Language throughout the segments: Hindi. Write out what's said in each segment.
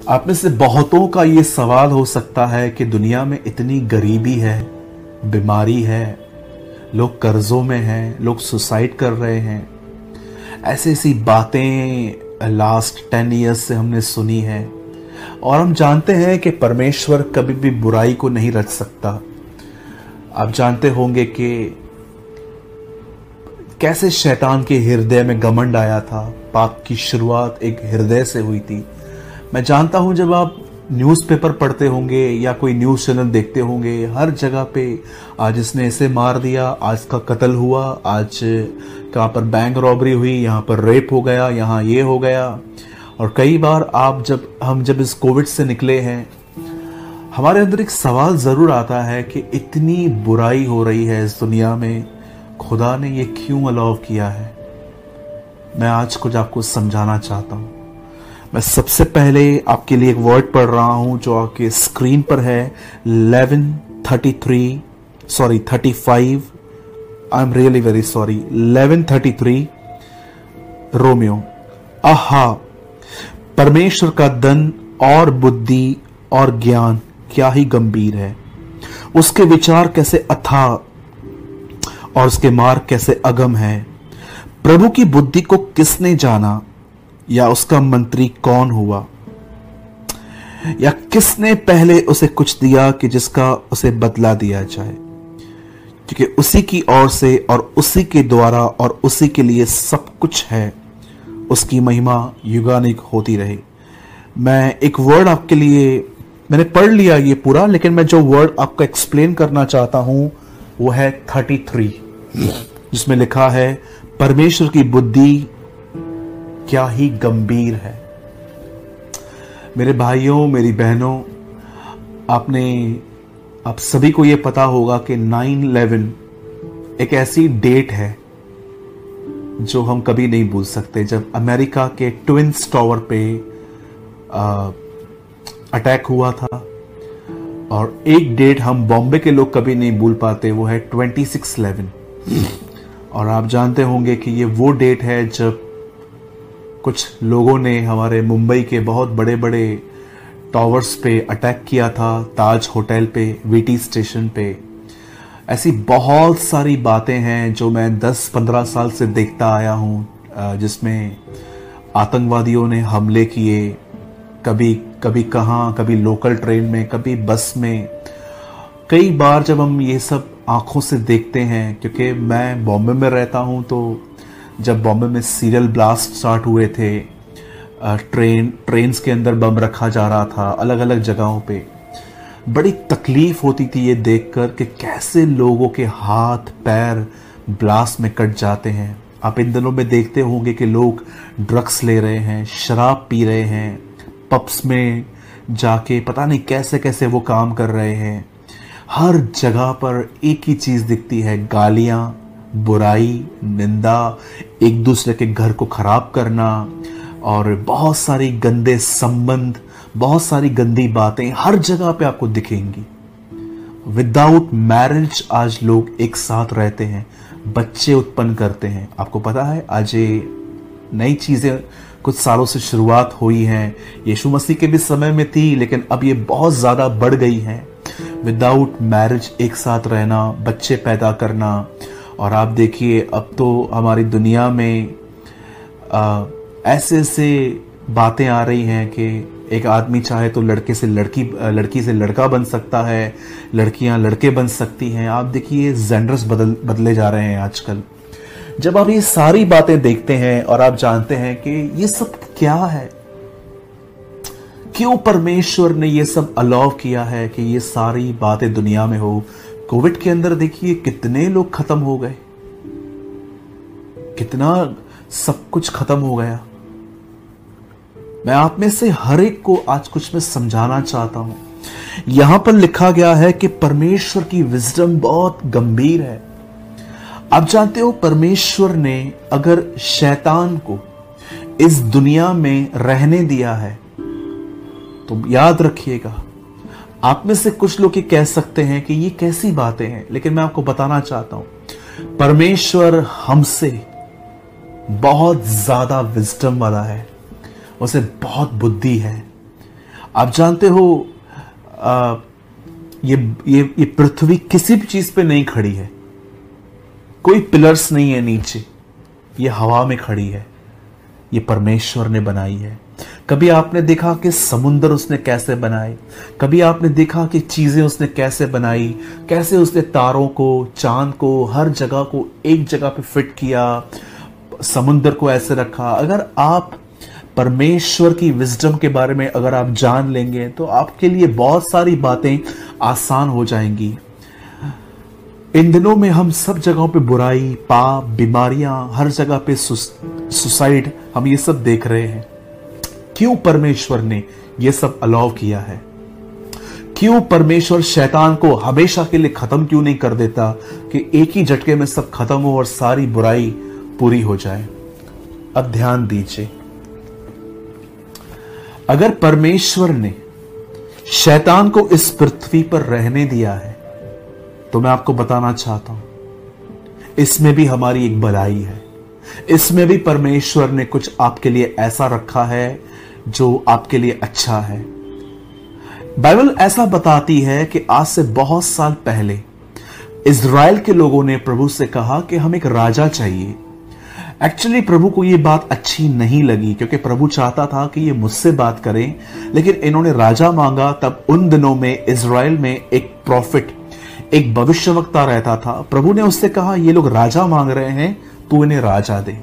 आप में से बहुतों का ये सवाल हो सकता है कि दुनिया में इतनी गरीबी है, बीमारी है, लोग कर्जों में हैं, लोग सुसाइड कर रहे हैं। ऐसी ऐसी बातें लास्ट 10 ईयर्स से हमने सुनी है और हम जानते हैं कि परमेश्वर कभी भी बुराई को नहीं रच सकता। आप जानते होंगे कि कैसे शैतान के हृदय में घमंड आया था। पाप की शुरुआत एक हृदय से हुई थी। मैं जानता हूं जब आप न्यूज़पेपर पढ़ते होंगे या कोई न्यूज़ चैनल देखते होंगे, हर जगह पे आज इसने इसे मार दिया, आज का कत्ल हुआ, आज कहाँ पर बैंक रॉबरी हुई, यहाँ पर रेप हो गया, यहाँ ये हो गया। और कई बार हम जब इस कोविड से निकले हैं, हमारे अंदर एक सवाल ज़रूर आता है कि इतनी बुराई हो रही है इस दुनिया में, खुदा ने ये क्यों अलाउ किया है। मैं आज कुछ आपको समझाना चाहता हूँ। मैं सबसे पहले आपके लिए एक वर्ड पढ़ रहा हूं जो आपके स्क्रीन पर है। 35 I am really very sorry 11:33 Romeo. आहा, परमेश्वर का धन और बुद्धि और ज्ञान क्या ही गंभीर है, उसके विचार कैसे अथाह और उसके मार्ग कैसे अगम है। प्रभु की बुद्धि को किसने जाना, या उसका मंत्री कौन हुआ, या किसने पहले उसे कुछ दिया कि जिसका उसे बदला दिया जाए। क्योंकि उसी की ओर से और उसी के द्वारा और उसी के लिए सब कुछ है, उसकी महिमा युगानुग होती रहे। मैं एक वर्ड आपके लिए, मैंने पढ़ लिया ये पूरा, लेकिन मैं जो वर्ड आपको एक्सप्लेन करना चाहता हूं वो है 33, जिसमें लिखा है परमेश्वर की बुद्धि क्या ही गंभीर है। मेरे भाइयों, मेरी बहनों, आप सभी को यह पता होगा कि 9/11 एक ऐसी डेट है जो हम कभी नहीं भूल सकते, जब अमेरिका के ट्विन्स टावर पे अटैक हुआ था। और एक डेट हम बॉम्बे के लोग कभी नहीं भूल पाते, वो है 26/11। और आप जानते होंगे कि ये वो डेट है जब कुछ लोगों ने हमारे मुंबई के बहुत बड़े बड़े टावर्स पे अटैक किया था, ताज होटल पे, वीटी स्टेशन पे। ऐसी बहुत सारी बातें हैं जो मैं 10-15 साल से देखता आया हूँ, जिसमें आतंकवादियों ने हमले किए, कभी कहाँ, कभी लोकल ट्रेन में, कभी बस में। कई बार जब हम ये सब आंखों से देखते हैं, क्योंकि मैं बॉम्बे में रहता हूँ, तो जब बॉम्बे में सीरियल ब्लास्ट स्टार्ट हुए थे, ट्रेन्स के अंदर बम रखा जा रहा था अलग अलग जगहों पे, बड़ी तकलीफ होती थी ये देखकर कि कैसे लोगों के हाथ पैर ब्लास्ट में कट जाते हैं। आप इन दिनों में देखते होंगे कि लोग ड्रग्स ले रहे हैं, शराब पी रहे हैं, पब्स में जाके पता नहीं कैसे कैसे वो काम कर रहे हैं। हर जगह पर एक ही चीज़ दिखती है, गालियाँ, बुराई, निंदा, एक दूसरे के घर को खराब करना और बहुत सारी गंदे संबंध, बहुत सारी गंदी बातें हर जगह पे आपको दिखेंगी। विदाउट मैरिज आज लोग एक साथ रहते हैं, बच्चे उत्पन्न करते हैं। आपको पता है आज ये नई चीजें कुछ सालों से शुरुआत हुई हैं, यीशु मसीह के भी समय में थी, लेकिन अब ये बहुत ज्यादा बढ़ गई है। विदाउट मैरिज एक साथ रहना, बच्चे पैदा करना। और आप देखिए अब तो हमारी दुनिया में ऐसे ऐसे बातें आ रही हैं कि एक आदमी चाहे तो लड़के से लड़की से लड़का बन सकता है, लड़कियां लड़के बन सकती हैं। आप देखिए जेंडर्स बदले जा रहे हैं आजकल। जब आप ये सारी बातें देखते हैं और आप जानते हैं कि ये सब क्या है, क्यों परमेश्वर ने ये सब अलाउ किया है कि ये सारी बातें दुनिया में हो। कोविड के अंदर देखिए कितने लोग खत्म हो गए, कितना सब कुछ खत्म हो गया। मैं आप में से हर एक को आज कुछ मैं समझाना चाहता हूं। यहां पर लिखा गया है कि परमेश्वर की विजडम बहुत गंभीर है। आप जानते हो परमेश्वर ने अगर शैतान को इस दुनिया में रहने दिया है, तो याद रखिएगा, आप में से कुछ लोग ये कह सकते हैं कि ये कैसी बातें हैं, लेकिन मैं आपको बताना चाहता हूं परमेश्वर हमसे बहुत ज्यादा विजडम वाला है, उसे बहुत बुद्धि है। आप जानते हो ये पृथ्वी किसी भी चीज पे नहीं खड़ी है, कोई पिलर्स नहीं है नीचे, ये हवा में खड़ी है, ये परमेश्वर ने बनाई है। कभी आपने देखा कि समुद्र उसने कैसे बनाए, कभी आपने देखा कि चीजें उसने कैसे बनाई, कैसे उसने तारों को, चांद को, हर जगह को एक जगह पे फिट किया, समुद्र को ऐसे रखा। अगर आप परमेश्वर की विजडम के बारे में अगर आप जान लेंगे तो आपके लिए बहुत सारी बातें आसान हो जाएंगी। इन दिनों में हम सब जगहों पे बुराई, पाप, बीमारियां, हर जगह पे सुसाइड, हम ये सब देख रहे हैं। क्यों परमेश्वर ने ये सब अलाउ किया है? क्यों परमेश्वर शैतान को हमेशा के लिए खत्म क्यों नहीं कर देता कि एक ही झटके में सब खत्म हो और सारी बुराई पूरी हो जाए? अब ध्यान दीजिए, अगर परमेश्वर ने शैतान को इस पृथ्वी पर रहने दिया है तो मैं आपको बताना चाहता हूं, इसमें भी हमारी एक भलाई है। इसमें भी परमेश्वर ने कुछ आपके लिए ऐसा रखा है जो आपके लिए अच्छा है। बाइबल ऐसा बताती है कि आज से बहुत साल पहले इज़राइल के लोगों ने प्रभु से कहा कि हम एक राजा चाहिए। एक्चुअली प्रभु को यह बात अच्छी नहीं लगी, क्योंकि प्रभु चाहता था कि ये मुझसे बात करें, लेकिन इन्होंने राजा मांगा। तब उन दिनों में इज़राइल में एक प्रॉफिट, एक भविष्यवक्ता रहता था। प्रभु ने उससे कहा, ये लोग राजा मांग रहे हैं, तू इन्हें राजा दे।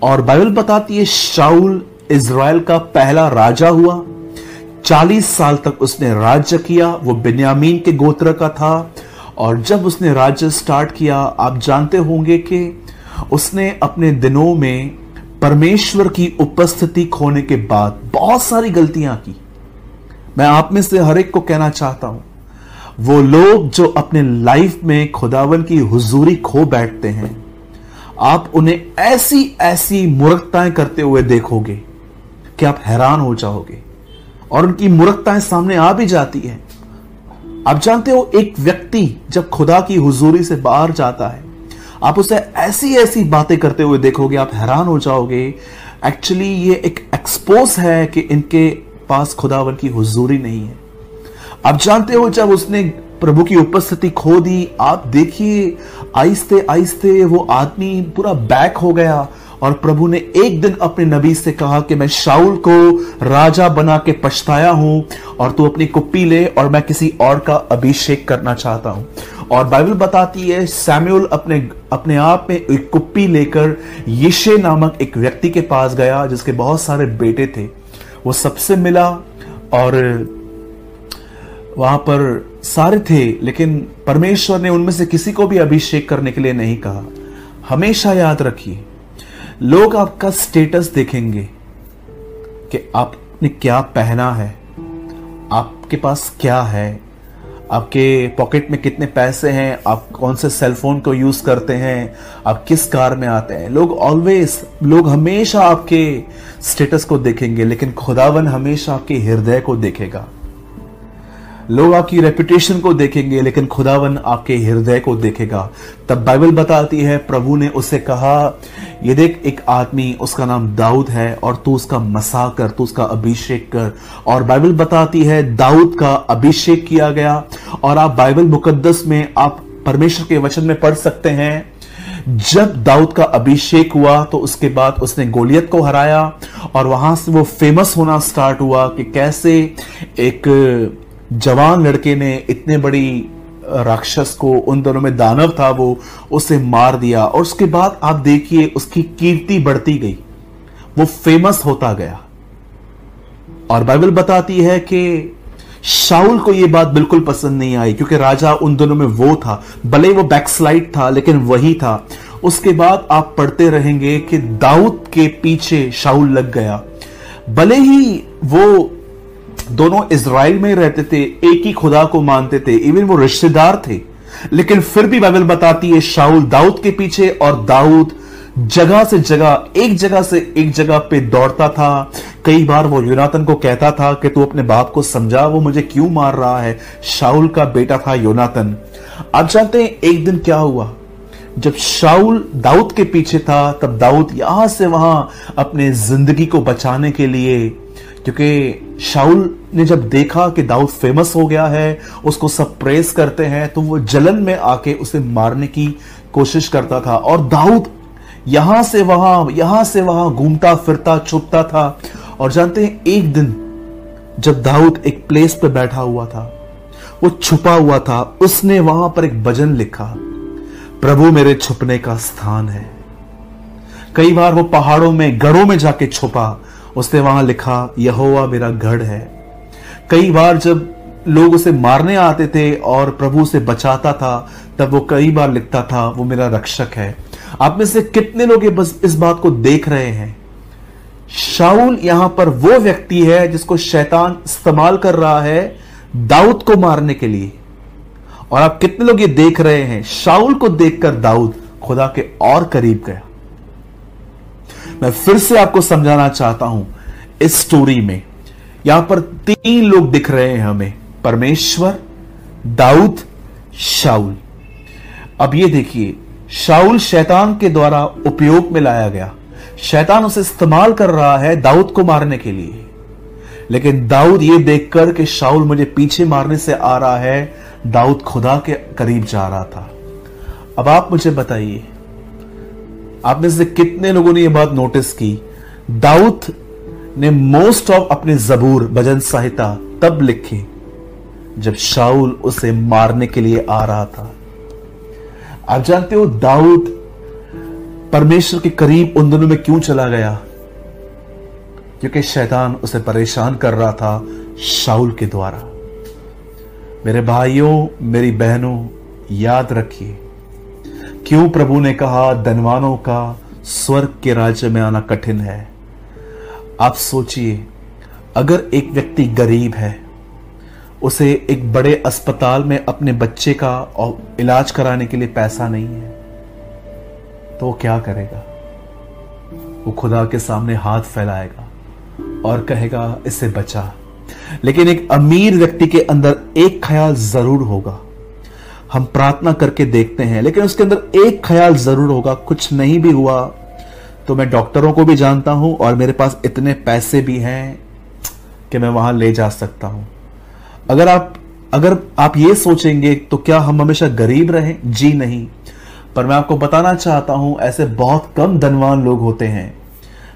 और बाइबल बताती है शाऊल इज़राइल का पहला राजा हुआ। 40 साल तक उसने राज्य किया। वो बिन्यामीन के गोत्र का था। और जब उसने राज्य स्टार्ट किया, आप जानते होंगे कि उसने अपने दिनों में परमेश्वर की उपस्थिति खोने के बाद बहुत सारी गलतियां की। मैं आप में से हर एक को कहना चाहता हूं, वो लोग जो अपने लाइफ में खुदावन की हुजूरी खो बैठते हैं, आप उन्हें ऐसी ऐसी मूर्खताएं करते हुए देखोगे कि आप हैरान हो जाओगे। और उनकी मूर्खताएं सामने आ भी जाती है। आप जानते हो, एक व्यक्ति जब खुदा की हुजूरी से बाहर जाता है, आप उसे ऐसी ऐसी बातें करते हुए देखोगे, आप हैरान हो जाओगे। एक्चुअली ये एक एक्सपोज है कि इनके पास खुदावन की हुजूरी नहीं है। आप जानते हो, जब उसने प्रभु की उपस्थिति खो दी, आप देखिए आहिस्ते आहिस्ते वो आदमी पूरा बैक हो गया। और प्रभु ने एक दिन अपने नबी से कहा कि मैं शाऊल को राजा बना के पछताया हूं, और तू अपनी कुप्पी ले और मैं किसी और का अभिषेक करना चाहता हूं। और बाइबल बताती है सैमुअल अपने आप में एक कुप्पी लेकर यिशे नामक एक व्यक्ति के पास गया, जिसके बहुत सारे बेटे थे। वो सबसे मिला और वहां पर सारे थे, लेकिन परमेश्वर ने उनमें से किसी को भी अभिषेक करने के लिए नहीं कहा। हमेशा याद रखिए, लोग आपका स्टेटस देखेंगे कि आपने क्या पहना है, आपके पास क्या है, आपके पॉकेट में कितने पैसे हैं, आप कौन से सेल फोन को यूज करते हैं, आप किस कार में आते हैं। लोग हमेशा आपके स्टेटस को देखेंगे, लेकिन खुदावन हमेशा आपके हृदय को देखेगा। लोग आपकी रेपुटेशन को देखेंगे, लेकिन खुदावन आपके हृदय को देखेगा। तब बाइबल बताती है, प्रभु ने उसे कहा, ये देख एक आदमी, उसका नाम दाऊद है, और तू उसका मसा कर, तू उसका अभिषेक कर। और बाइबल बताती है दाऊद का अभिषेक किया गया। और आप बाइबल मुकद्दस में आप परमेश्वर के वचन में पढ़ सकते हैं, जब दाऊद का अभिषेक हुआ तो उसके बाद उसने गोलियत को हराया। और वहां से वो फेमस होना स्टार्ट हुआ कि कैसे एक जवान लड़के ने इतने बड़ी राक्षस को, उन दोनों में दानव था वो, उसे मार दिया। और उसके बाद आप देखिए उसकी कीर्ति बढ़ती गई, वो फेमस होता गया। और बाइबल बताती है कि शाऊल को यह बात बिल्कुल पसंद नहीं आई, क्योंकि राजा उन दोनों में वो था, भले वो बैकस्लाइड था लेकिन वही था। उसके बाद आप पढ़ते रहेंगे कि दाऊद के पीछे शाऊल लग गया। भले ही वो दोनों इज़राइल में रहते थे, एक ही खुदा को मानते थे, इवन वो रिश्तेदार थे, लेकिन फिर भी बाइबल बताती है शाऊल दाऊद के पीछे, और दाऊद जगह से जगह, एक जगह से एक जगह पे दौड़ता था। कई बार वो योनातन को कहता था कि तू अपने बाप को समझा, वो मुझे क्यों मार रहा है। शाऊल का बेटा था योनातन। आप जानते हैं एक दिन क्या हुआ, जब शाऊल दाऊद के पीछे था, तब दाऊद यहां से वहां अपने जिंदगी को बचाने के लिए, क्योंकि शाऊल ने जब देखा कि दाऊद फेमस हो गया है, उसको सब प्रेस करते हैं, तो वो जलन में आके उसे मारने की कोशिश करता था। और दाऊद यहां से वहां घूमता फिरता छुपता था। और जानते हैं, एक दिन जब दाऊद एक प्लेस पे बैठा हुआ था, वो छुपा हुआ था, उसने वहां पर एक भजन लिखा, प्रभु मेरे छुपने का स्थान है। कई बार वो पहाड़ों में, गढ़ों में जाके छुपा, उसने वहां लिखा, यहोवा मेरा गढ़ है। कई बार जब लोग उसे मारने आते थे और प्रभु उसे बचाता था, तब वो कई बार लिखता था, वो मेरा रक्षक है। आप में से कितने लोग बस इस बात को देख रहे हैं? शाऊल यहां पर वो व्यक्ति है जिसको शैतान इस्तेमाल कर रहा है दाऊद को मारने के लिए। और आप कितने लोग ये देख रहे हैं, शाऊल को देखकर दाऊद खुदा के और करीब गया। मैं फिर से आपको समझाना चाहता हूं, इस स्टोरी में यहां पर 3 लोग दिख रहे हैं हमें, परमेश्वर, दाऊद, शाऊल। अब ये देखिए, शाऊल शैतान के द्वारा उपयोग में लाया गया, शैतान उसे इस्तेमाल कर रहा है दाऊद को मारने के लिए। लेकिन दाऊद ये देखकर कि शाऊल मुझे पीछे मारने से आ रहा है, दाऊद खुदा के करीब जा रहा था। अब आप मुझे बताइए, आप में से कितने लोगों ने यह बात नोटिस की? दाऊद ने मोस्ट ऑफ अपने जबूर, भजन संहिता तब लिखे जब शाऊल उसे मारने के लिए आ रहा था। आप जानते हो दाऊद परमेश्वर के करीब उन दिनों में क्यों चला गया? क्योंकि शैतान उसे परेशान कर रहा था शाऊल के द्वारा। मेरे भाइयों, मेरी बहनों, याद रखिए, क्यों प्रभु ने कहा धनवानों का स्वर्ग के राज्य में आना कठिन है। आप सोचिए, अगर एक व्यक्ति गरीब है, उसे एक बड़े अस्पताल में अपने बच्चे का इलाज कराने के लिए पैसा नहीं है, तो वो क्या करेगा? वो खुदा के सामने हाथ फैलाएगा और कहेगा, इसे बचा। लेकिन एक अमीर व्यक्ति के अंदर एक ख्याल जरूर होगा, हम प्रार्थना करके देखते हैं, लेकिन उसके अंदर एक ख्याल जरूर होगा, कुछ नहीं भी हुआ तो मैं डॉक्टरों को भी जानता हूं और मेरे पास इतने पैसे भी हैं कि मैं वहां ले जा सकता हूं। अगर आप ये सोचेंगे तो क्या हम हमेशा गरीब रहें? जी नहीं। पर मैं आपको बताना चाहता हूं, ऐसे बहुत कम धनवान लोग होते हैं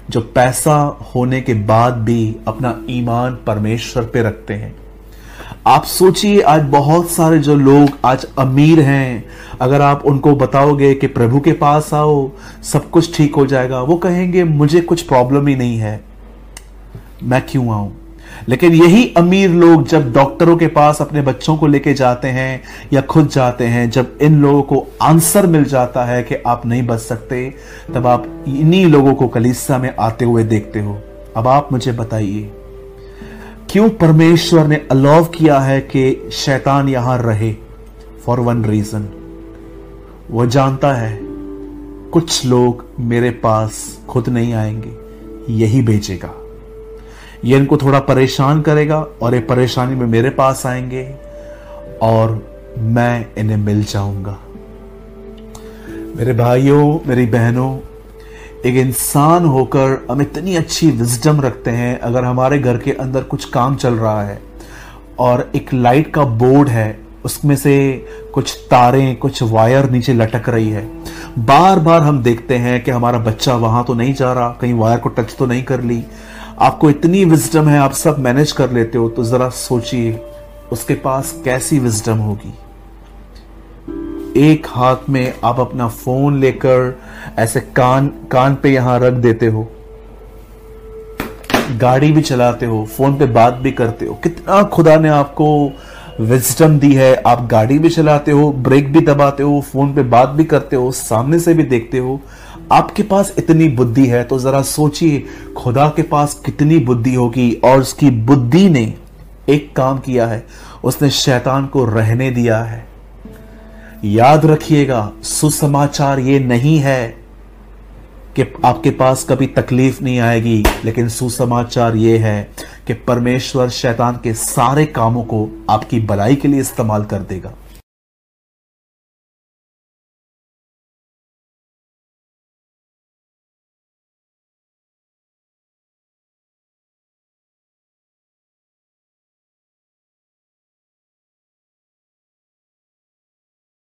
जो पैसा होने के बाद भी अपना ईमान परमेश्वर पे रखते हैं। आप सोचिए, आज बहुत सारे जो लोग आज अमीर हैं, अगर आप उनको बताओगे कि प्रभु के पास आओ, सब कुछ ठीक हो जाएगा, वो कहेंगे मुझे कुछ प्रॉब्लम ही नहीं है, मैं क्यों आऊं। लेकिन यही अमीर लोग जब डॉक्टरों के पास अपने बच्चों को लेके जाते हैं या खुद जाते हैं, जब इन लोगों को आंसर मिल जाता है कि आप नहीं बच सकते, तब आप इन्हीं लोगों को कलीसिया में आते हुए देखते हो। अब आप मुझे बताइए, क्यों परमेश्वर ने अलाउ किया है कि शैतान यहां रहे? फॉर वन रीजन, वो जानता है कुछ लोग मेरे पास खुद नहीं आएंगे, यही भेजेगा, ये इनको थोड़ा परेशान करेगा और ये परेशानी में मेरे पास आएंगे और मैं इन्हें मिल जाऊंगा। मेरे भाइयों, मेरी बहनों, एक इंसान होकर हम इतनी अच्छी विजडम रखते हैं, अगर हमारे घर के अंदर कुछ काम चल रहा है और एक लाइट का बोर्ड है, उसमें से कुछ तारें, कुछ वायर नीचे लटक रही है, बार बार हम देखते हैं कि हमारा बच्चा वहां तो नहीं जा रहा, कहीं वायर को टच तो नहीं कर ली। आपको इतनी विजडम है, आप सब मैनेज कर लेते हो, तो जरा सोचिए उसके पास कैसी विजडम होगी। एक हाथ में आप अपना फोन लेकर ऐसे कान पे यहां रख देते हो, गाड़ी भी चलाते हो, फोन पे बात भी करते हो। कितना खुदा ने आपको विजडम दी है, आप गाड़ी भी चलाते हो, ब्रेक भी दबाते हो, फोन पे बात भी करते हो, सामने से भी देखते हो। आपके पास इतनी बुद्धि है, तो जरा सोचिए खुदा के पास कितनी बुद्धि होगी। और उसकी बुद्धि ने एक काम किया है, उसने शैतान को रहने दिया है। याद रखिएगा, सुसमाचार ये नहीं है कि आपके पास कभी तकलीफ नहीं आएगी, लेकिन सुसमाचार ये है कि परमेश्वर शैतान के सारे कामों को आपकी भलाई के लिए इस्तेमाल कर देगा।